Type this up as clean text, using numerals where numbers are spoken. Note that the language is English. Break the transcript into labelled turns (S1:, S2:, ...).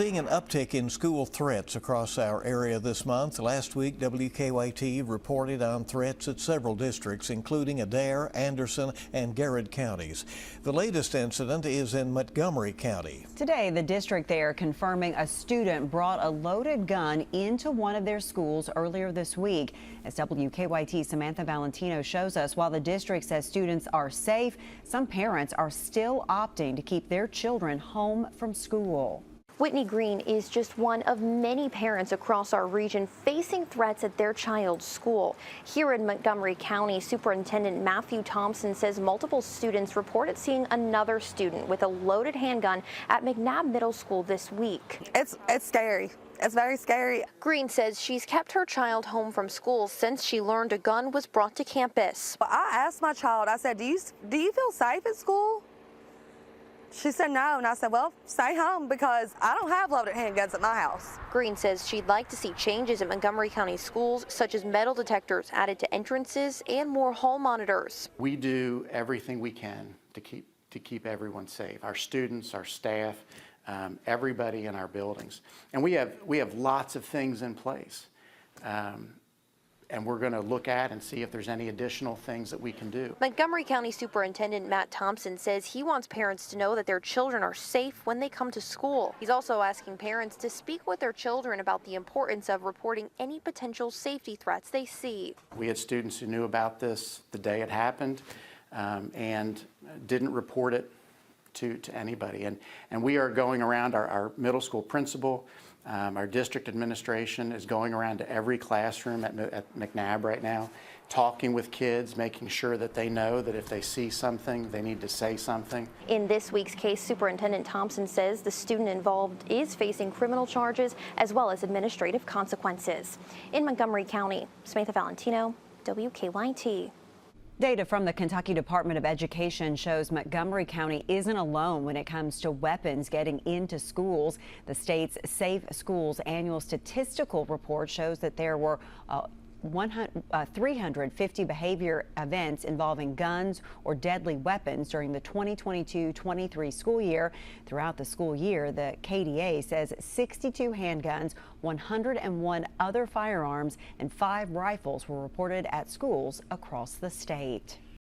S1: Seeing an uptick in school threats across our area this month. Last week, WKYT reported on threats at several districts, including Adair, Anderson, and Garrett counties. The latest incident is in Montgomery County.
S2: Today, the district there confirming a student brought a loaded gun into one of their schools earlier this week. As WKYT's Samantha Valentino shows us, while the district says students are safe, some parents are still opting to keep their children home from school.
S3: Whitney Green is just one of many parents across our region facing threats at their child's school. Here in Montgomery County, Superintendent Matthew Thompson says multiple students reported seeing another student with a loaded handgun at McNabb Middle School this week.
S4: It's scary. It's very scary.
S3: Green says she's kept her child home from school since she learned a gun was brought to campus.
S4: I asked my child, I said, do you feel safe at school? She said no, and I said, well, stay home because I don't have loaded handguns at my house.
S3: Green says she'd like to see changes in Montgomery County schools, such as metal detectors added to entrances and more hall monitors.
S5: We do everything we can to keep everyone safe, our students, our staff, everybody in our buildings. And we have lots of things in place. And we're going to look at and see if there's any additional things that we can do.
S3: Montgomery County Superintendent Matt Thompson says he wants parents to know that their children are safe when they come to school. He's also asking parents to speak with their children about the importance of reporting any potential safety threats they see.
S5: We had students who knew about this the day it happened and didn't report it to anybody. And we are going around, our middle school principal, our district administration is going around to every classroom at McNabb right now, talking with kids, making sure that they know that if they see something, they need to say something.
S3: In this week's case, Superintendent Thompson says the student involved is facing criminal charges as well as administrative consequences. In Montgomery County, Samantha Valentino, WKYT.
S2: Data from the Kentucky Department of Education shows Montgomery County isn't alone when it comes to weapons getting into schools. The state's Safe Schools annual statistical report shows that there were 350 behavior events involving guns or deadly weapons during the 2022-23 school year. Throughout the school year, the KDA says 62 handguns, 101 other firearms, and 5 rifles were reported at schools across the state.